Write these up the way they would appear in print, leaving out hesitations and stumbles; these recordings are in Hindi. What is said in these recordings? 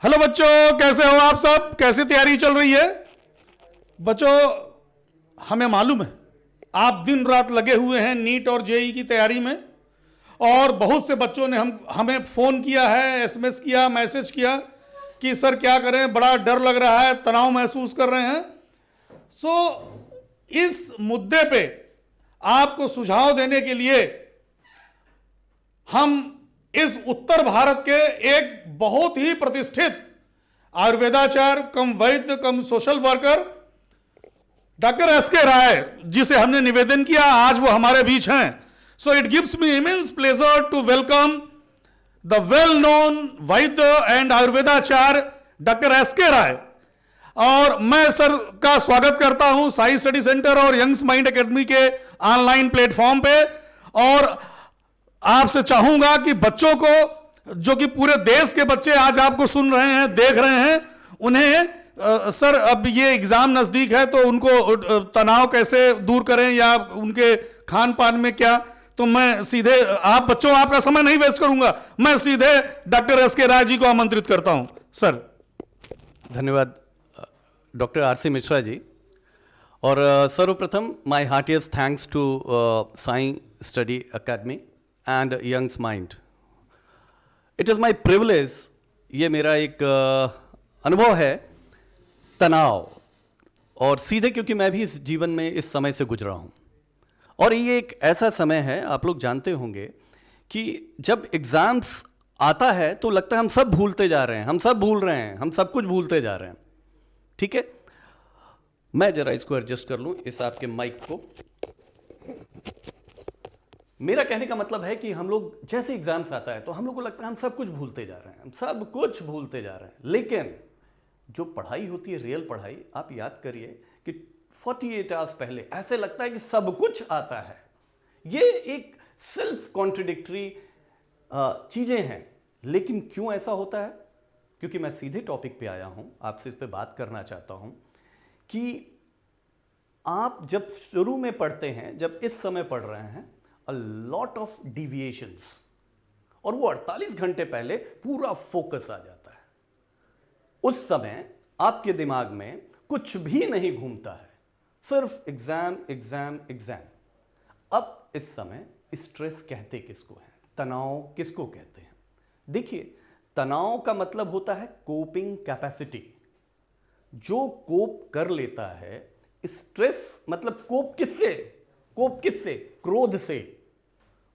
हेलो बच्चों, कैसे हो आप सब? कैसी तैयारी चल रही है बच्चों? हमें मालूम है आप दिन रात लगे हुए हैं नीट और जेई की तैयारी में। और बहुत से बच्चों ने हमें फ़ोन किया है, एसएमएस किया, मैसेज किया कि सर क्या करें, बड़ा डर लग रहा है, तनाव महसूस कर रहे हैं। इस मुद्दे पे आपको सुझाव देने के लिए हम इस उत्तर भारत के एक बहुत ही प्रतिष्ठित आयुर्वेदाचार्य कम वैद्य cum social worker doctor SK Rai ji से हमने निवेदन किया, आज वो हमारे बीच हैं। So it gives me immense pleasure to welcome the well known vaidya and ayurvedacharya doctor SK Rai. और मैं सर का स्वागत करता हूं साई स्टडी सेंटर और यंग्स माइंड एकेडमी के ऑनलाइन प्लेटफॉर्म पे। और आपसे चाहूंगा कि बच्चों को, जो कि पूरे देश के बच्चे आज आपको सुन रहे हैं, देख रहे हैं, उन्हें सर अब ये एग्जाम नजदीक है तो उनको तनाव कैसे दूर करें या उनके खान पान में क्या, तो मैं सीधे आप बच्चों, आपका समय नहीं वेस्ट करूंगा, मैं सीधे डॉक्टर एसके राय जी को आमंत्रित करता हूं सर। धन्यवाद डॉक्टर आरसी मिश्रा जी। और सर्वप्रथम my heartiest thanks to Sai study academy and young's mind. It is my privilege, ये मेरा एक अनुभव है तनाव और सीधे, क्योंकि मैं भी इस जीवन में इस समय से गुजरा हूँ। और ये एक ऐसा समय है, आप लोग जानते होंगे कि जब एग्ज़ाम्स आता है तो लगता है हम सब भूलते जा रहे हैं, हम सब भूल रहे हैं, हम सब कुछ भूलते जा रहे हैं। ठीक है, मैं जरा इसको एडजस्ट कर लूँ, इस आपके माइक को। मेरा कहने का मतलब है कि हम लोग जैसे एग्जाम्स आता है तो हम लोग को लगता है हम सब कुछ भूलते जा रहे हैं, हम सब कुछ भूलते जा रहे हैं। लेकिन जो पढ़ाई होती है, रियल पढ़ाई, आप याद करिए कि 48 आवर्स पहले ऐसे लगता है कि सब कुछ आता है। ये एक सेल्फ कॉन्ट्रडिक्टरी चीज़ें हैं। लेकिन क्यों ऐसा होता है? क्योंकि मैं सीधे टॉपिक पे आया हूं, आपसे इस पे बात करना चाहता हूं कि आप जब शुरू में पढ़ते हैं, जब इस समय पढ़ रहे हैं, अ लॉट ऑफ डिविएशंस, और वो 48 घंटे पहले पूरा फोकस आ जाता है। उस समय आपके दिमाग में कुछ भी नहीं घूमता है, सिर्फ एग्जाम एग्जाम एग्जाम। अब इस समय स्ट्रेस कहते किसको है, तनाव किसको कहते हैं? देखिए, तनाव का मतलब होता है कोपिंग कैपेसिटी, जो कोप कर लेता है। स्ट्रेस मतलब कोप किससे? कोप किससे? क्रोध से,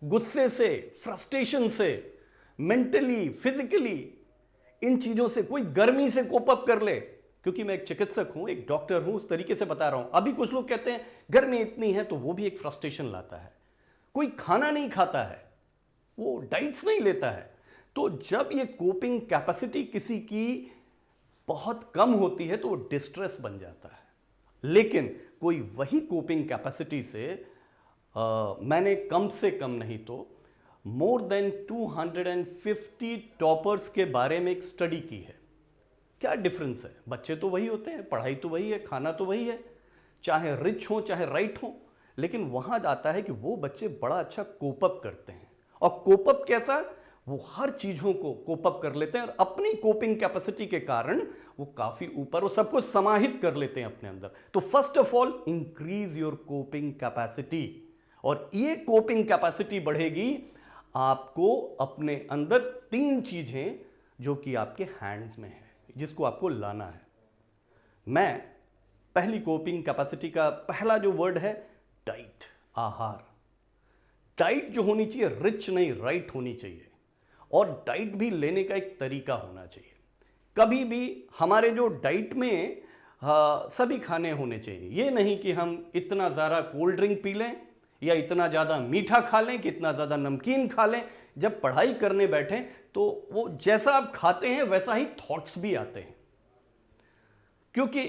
गुस्से से, फ्रस्ट्रेशन से, मेंटली, फिजिकली, इन चीजों से। कोई गर्मी से कोप अप कर ले, क्योंकि मैं एक चिकित्सक हूं, एक डॉक्टर हूं, उस तरीके से बता रहा हूं। अभी कुछ लोग कहते हैं गर्मी इतनी है, तो वो भी एक फ्रस्ट्रेशन लाता है। कोई खाना नहीं खाता है, वो डाइट्स नहीं लेता है। तो जब ये कोपिंग कैपेसिटी किसी की बहुत कम होती है तो वो डिस्ट्रेस बन जाता है। लेकिन कोई वही कोपिंग कैपेसिटी से मैंने कम से कम नहीं तो मोर देन 250 टॉपर्स के बारे में एक स्टडी की है। क्या डिफरेंस है? बच्चे तो वही होते हैं, पढ़ाई तो वही है, खाना तो वही है, चाहे रिच हो चाहे राइट हो। लेकिन वहां जाता है कि वो बच्चे बड़ा अच्छा कोप अप करते हैं। और कोप अप कैसा? वो हर चीजों को कोप अप कर लेते हैं और अपनी कोपिंग कैपेसिटी के कारण वो काफी ऊपर, वो सबको समाहित कर लेते हैं अपने अंदर। तो first of all increase your coping capacity. और ये कोपिंग कैपेसिटी बढ़ेगी आपको अपने अंदर 3 चीजें जो कि आपके हैंड्स में है, जिसको आपको लाना है। मैं पहली कोपिंग कैपेसिटी का पहला जो वर्ड है डाइट, आहार। डाइट जो होनी चाहिए रिच नहीं, राइट होनी चाहिए। और डाइट भी लेने का एक तरीका होना चाहिए। कभी भी हमारे जो डाइट में सभी खाने होने चाहिए। ये नहीं कि हम इतना ज़्यादा कोल्ड ड्रिंक पी लें या इतना ज़्यादा मीठा खा लें कि इतना ज़्यादा नमकीन खा लें। जब पढ़ाई करने बैठें तो वो जैसा आप खाते हैं वैसा ही थॉट्स भी आते हैं। क्योंकि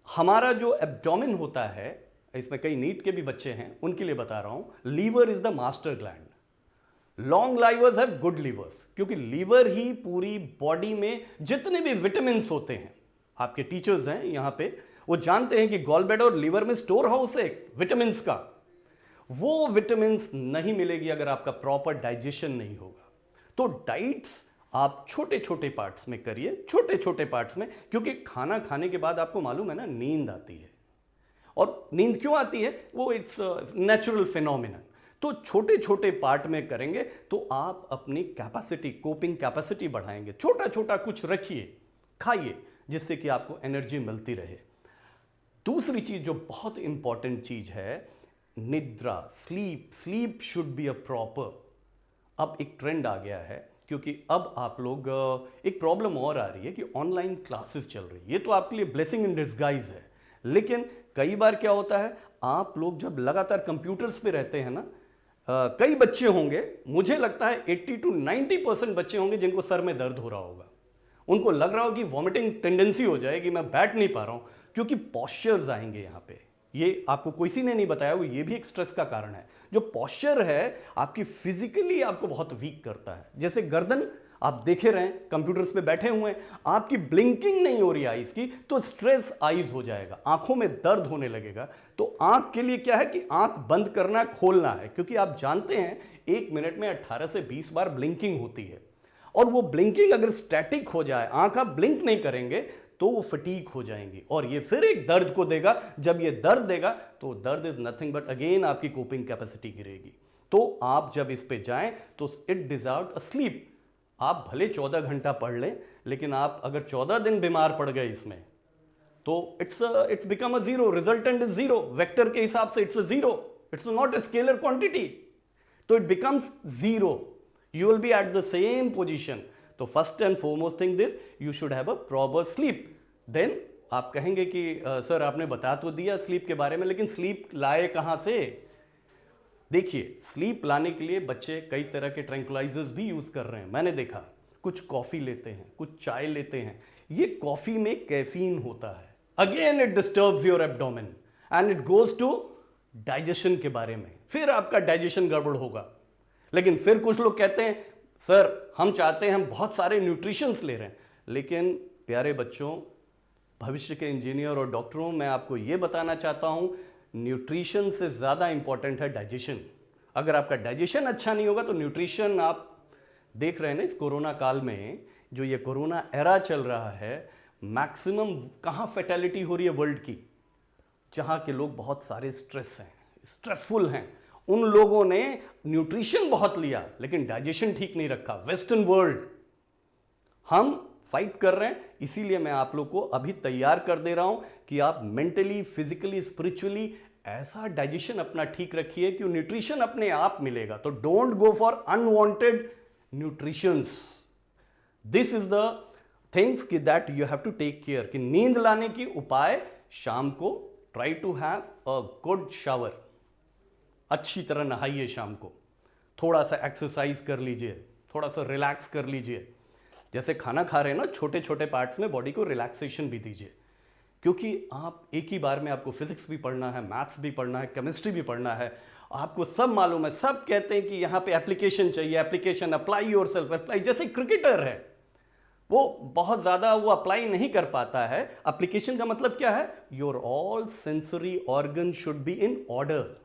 हमारा जो एब्डोमेन होता है, इसमें कई नीट के भी बच्चे हैं, उनके लिए बता रहा हूं, liver is the master gland. Long livers have good livers, क्योंकि लीवर ही पूरी बॉडी में जितने भी विटामिन होते हैं, आपके टीचर्स हैं यहां पे, वो जानते हैं कि गॉल ब्लैडर और लीवर में स्टोर हाउस है विटामिन का। वो विटामिन नहीं मिलेगी अगर आपका प्रॉपर डाइजेशन नहीं होगा। तो डाइट्स आप छोटे छोटे पार्ट्स में करिए, छोटे छोटे पार्ट्स में, क्योंकि खाना खाने के बाद आपको मालूम है ना नींद आती है। और नींद क्यों आती है? वो इट्स नेचुरल फिनोमिनन। तो छोटे छोटे पार्ट में करेंगे तो आप अपनी कैपेसिटी, कोपिंग कैपेसिटी बढ़ाएंगे। छोटा छोटा कुछ रखिए, खाइए, जिससे कि आपको एनर्जी मिलती रहे। दूसरी चीज जो बहुत इंपॉर्टेंट चीज है, निद्रा, sleep. Sleep should be a proper. अब एक ट्रेंड आ गया है, क्योंकि अब आप लोग, एक प्रॉब्लम और आ रही है कि ऑनलाइन क्लासेस चल रही है। ये तो आपके लिए ब्लेसिंग इन डिस्गाइज है, लेकिन कई बार क्या होता है, आप लोग जब लगातार कंप्यूटर्स पे रहते हैं ना, कई बच्चे होंगे, मुझे लगता है 80 to 90% बच्चे होंगे जिनको सर में दर्द हो रहा होगा। उनको लग रहा हो कि वॉमिटिंग टेंडेंसी हो जाएगी, मैं बैठ नहीं पा रहा हूं, क्योंकि पॉस्चर्स आएंगे यहाँ पे। ये आपको किसी ने नहीं बताया, वो ये भी एक स्ट्रेस का कारण है। जो पॉस्चर है आपकी फिजिकली आपको बहुत वीक करता है। जैसे गर्दन आप देखे रहे हैं, कंप्यूटर्स पे बैठे हुए हैं, आपकी ब्लिंकिंग नहीं हो रही आईज की, तो स्ट्रेस आईज हो जाएगा, आंखों में दर्द होने लगेगा। तो आंख के लिए क्या है कि आंख बंद करना, खोलना है, क्योंकि आप जानते हैं 1 मिनट में 18 से 20 बार ब्लिंकिंग होती है। और वो ब्लिंकिंग अगर स्टैटिक हो जाए, आंख आप ब्लिंक नहीं करेंगे, तो वो फटीक हो जाएंगी और ये फिर एक दर्द को देगा। जब ये दर्द देगा तो दर्द इज नथिंग बट अगेन आपकी कोपिंग कैपेसिटी गिरेगी। तो आप जब इस पे जाएं तो इट डिजर्व अ स्लीप। आप भले 14 घंटा पढ़ लें, लेकिन आप अगर 14 दिन बीमार पड़ गए इसमें, तो it's become a zero, resultant is zero. Vector के हिसाब से it's a zero, it's not a scalar quantity, तो it becomes zero. You will be at the same position. तो first and foremost thing this, you should have a proper sleep. Then आप कहेंगे कि सर आपने बता तो दिया स्लीप के बारे में, लेकिन स्लीप लाए कहां से? देखिए, स्लीप लाने के लिए बच्चे कई तरह के ट्रैंक्विलाइजर्स भी यूज कर रहे हैं। मैंने देखा कुछ कॉफी लेते हैं, कुछ चाय लेते हैं। ये कॉफी में कैफीन होता है, again it disturbs your abdomen and it goes to digestion के बारे में, फिर आपका डाइजेशन गड़बड़ होगा। लेकिन फिर कुछ लोग कहते हैं सर हम चाहते हैं, हम बहुत सारे न्यूट्रिशंस ले रहे हैं। लेकिन प्यारे बच्चों, भविष्य के इंजीनियर और डॉक्टरों, मैं आपको यह बताना चाहता हूं, न्यूट्रिशन से ज़्यादा इंपॉर्टेंट है डाइजेशन। अगर आपका डाइजेशन अच्छा नहीं होगा तो न्यूट्रिशन, आप देख रहे हैं ना इस कोरोना काल में, जो ये कोरोना एरा चल रहा है, मैक्सिमम कहाँ फैटेलिटी हो रही है वर्ल्ड की? जहाँ के लोग बहुत सारे स्ट्रेसफुल हैं। उन लोगों ने न्यूट्रिशन बहुत लिया लेकिन डाइजेशन ठीक नहीं रखा। वेस्टर्न वर्ल्ड, हम फाइट कर रहे हैं। इसीलिए मैं आप लोग को अभी तैयार कर दे रहा हूं कि आप मेंटली, फिजिकली, स्पिरिचुअली ऐसा डाइजेशन अपना ठीक रखिए कि न्यूट्रिशन अपने आप मिलेगा। तो don't go for unwanted nutritions. This is the things कि that you have to take care. कि नींद लाने की उपाय, शाम को try to have a good shower, अच्छी तरह नहाइए शाम को, थोड़ा सा एक्सरसाइज कर लीजिए, थोड़ा सा रिलैक्स कर लीजिए। जैसे खाना खा रहे हैं ना, छोटे छोटे पार्ट्स में बॉडी को रिलैक्सेशन भी दीजिए, क्योंकि आप एक ही बार में, आपको फिजिक्स भी पढ़ना है, मैथ्स भी पढ़ना है, केमिस्ट्री भी पढ़ना है, आपको सब मालूम है। सब कहते हैं कि यहाँ पे एप्लीकेशन चाहिए, एप्लीकेशन, अप्लाई योरसेल्फ, अप्लाई। जैसे क्रिकेटर है, वो बहुत ज़्यादा वो अप्लाई नहीं कर पाता है। एप्लीकेशन का मतलब क्या है? Your all sensory organ should be in order.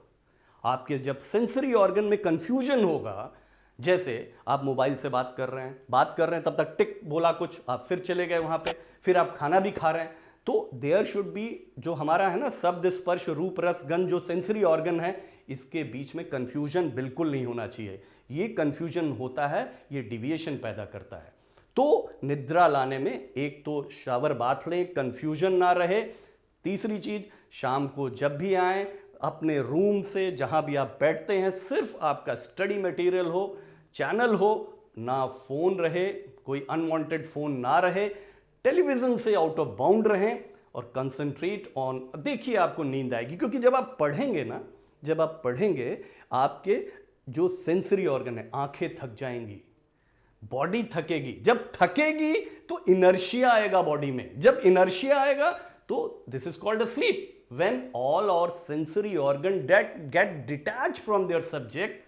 आपके जब सेंसरी ऑर्गन में कंफ्यूजन होगा, जैसे आप मोबाइल से बात कर रहे हैं, तब तक टिक बोला कुछ, आप फिर चले गए वहां पे, फिर आप खाना भी खा रहे हैं, तो देयर शुड बी, जो हमारा है ना शब्द, स्पर्श, रूप, रस, गंध, जो सेंसरी ऑर्गन है, इसके बीच में कंफ्यूजन बिल्कुल नहीं होना चाहिए। ये कंफ्यूजन होता है, ये डिविएशन पैदा करता है। तो निद्रा लाने में एक तो शावर बाथ लें, कंफ्यूजन ना रहे। तीसरी चीज, शाम को जब भी आए, अपने रूम से जहां भी आप बैठते हैं, सिर्फ आपका स्टडी मटेरियल हो, चैनल हो, ना फोन रहे, कोई अनवांटेड फोन ना रहे, टेलीविजन से आउट ऑफ बाउंड रहें और कंसंट्रेट ऑन। देखिए आपको नींद आएगी, क्योंकि जब आप पढ़ेंगे ना, जब आप पढ़ेंगे, आपके जो सेंसरी ऑर्गन है, आंखें थक जाएंगी, बॉडी थकेगी। जब थकेगी तो इनर्शिया आएगा बॉडी में, जब इनर्शिया आएगा तो this is called a slip. When all our sensory organ get detached from their subject,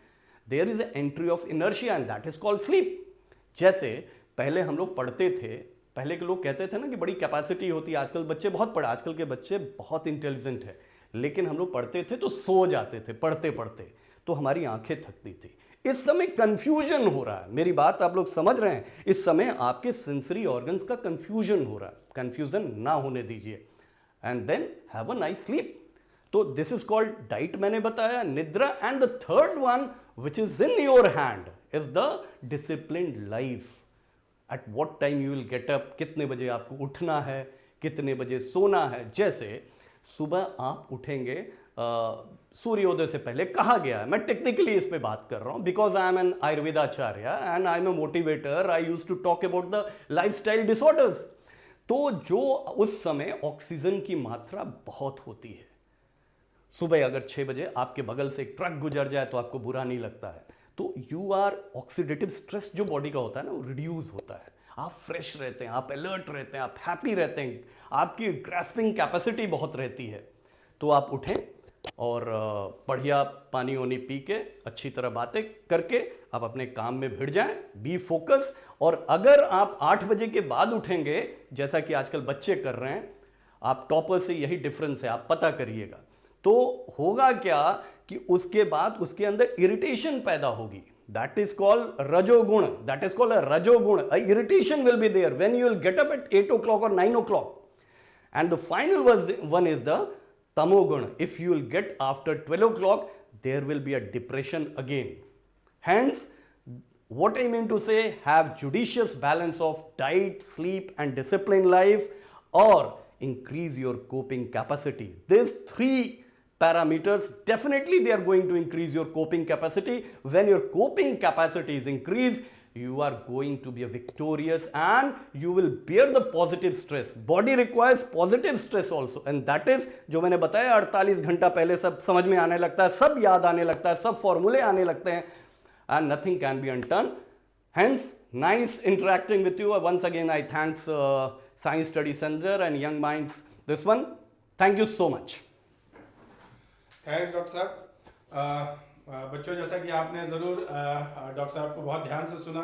there is an entry of inertia and that is called sleep. जैसे पहले हम लोग पढ़ते थे, पहले के लोग कहते थे ना कि बड़ी कैपेसिटी होती है, आजकल बच्चे बहुत पढ़े, आजकल के बच्चे बहुत इंटेलिजेंट है, लेकिन हम लोग पढ़ते थे तो सो जाते थे पढ़ते पढ़ते, तो हमारी आंखें थकती थी। इस समय कंफ्यूजन हो रहा है, मेरी बात आप लोग समझ रहे हैं, इस समय आपके सेंसरी ऑर्गन्स का कंफ्यूजन हो रहा है, कंफ्यूजन ना होने दीजिए and then have a nice sleep. तो दिस इज कॉल्ड डाइट, मैंने बताया, निद्रा, and the third one which is in your hand is the disciplined life. At what time you will get up, कितने बजे आपको उठना है, कितने बजे सोना है। जैसे सुबह आप उठेंगे सूर्योदय से पहले, कहा गया है, मैं टेक्निकली इस पे बात कर रहा हूं बिकॉज आई एम एन आयुर्वेदाचार्य and I am a motivator, I use to talk about the lifestyle disorders. तो जो उस समय ऑक्सीजन की मात्रा बहुत होती है, सुबह अगर 6 बजे आपके बगल से एक ट्रक गुजर जाए तो आपको बुरा नहीं लगता है, तो यू आर ऑक्सीडेटिव स्ट्रेस जो बॉडी का होता है ना, वो रिड्यूस होता है, आप फ्रेश रहते हैं, आप अलर्ट रहते हैं, आप हैप्पी रहते हैं, आपकी ग्रास्पिंग कैपेसिटी बहुत रहती है। तो आप उठें और बढ़िया पानी वानी पी के, अच्छी तरह बातें करके आप अपने काम में भिड़ जाएं, बी फोकस। और अगर आप 8 बजे के बाद उठेंगे, जैसा कि आजकल बच्चे कर रहे हैं, आप टॉपर से यही डिफरेंस है, आप पता करिएगा, तो होगा क्या कि उसके बाद उसके अंदर इरिटेशन पैदा होगी। That is called rajoguna, that is called a rajoguna. Irritation will be there when you will get up at 8 o'clock or 9 o'clock. And the final one is the tamoguna. If you will get after 12 o'clock, there will be a depression again. Hence, what I mean to say, have judicious balance of diet, sleep and disciplined life, or increase your coping capacity. These 3 parameters, definitely they are going to increase your coping capacity. When your coping capacity is increased, you are going to be a victorious and you will bear the positive stress. Body requires positive stress also, and that is जो मैंने बताया 48 घंटा पहले सब समझ में आने लगता है, सब याद आने लगता है, सब फॉर्मूले आने लगते हैं, and nothing can be undone. Hence, nice interacting with you. Once again, I thanks Science Study Center and Young Minds. This one, thank you so much. Thanks doctor साहब। बच्चों, जैसा कि आपने ज़रूर डॉक्टर साहब को बहुत ध्यान से सुना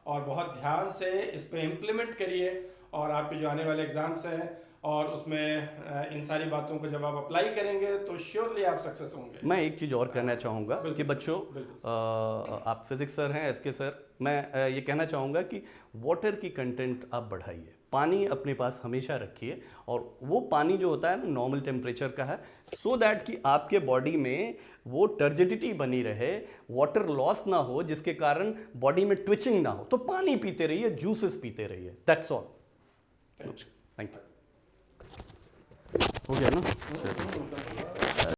और बहुत ध्यान से इस पे इम्प्लीमेंट करिए, और आपके जो आने वाले एग्ज़ाम्स हैं और उसमें इन सारी बातों को जब आप अप्लाई करेंगे तो श्योरली आप सक्सेस होंगे। मैं एक चीज़ और कहना चाहूँगा कि बच्चों, आप फिजिक्स सर हैं, एसके सर, मैं ये कहना चाहूँगा कि वाटर की कंटेंट आप बढ़ाइए, पानी अपने पास हमेशा रखिए, और वो पानी जो होता है ना नॉर्मल टेम्परेचर का है, सो दैट कि आपके बॉडी में वो टर्जिडिटी बनी रहे, वाटर लॉस ना हो, जिसके कारण बॉडी में ट्विचिंग ना हो। तो पानी पीते रहिए, जूसेस पीते रहिए, दैट्स ऑल। Thank you. हो गया ना?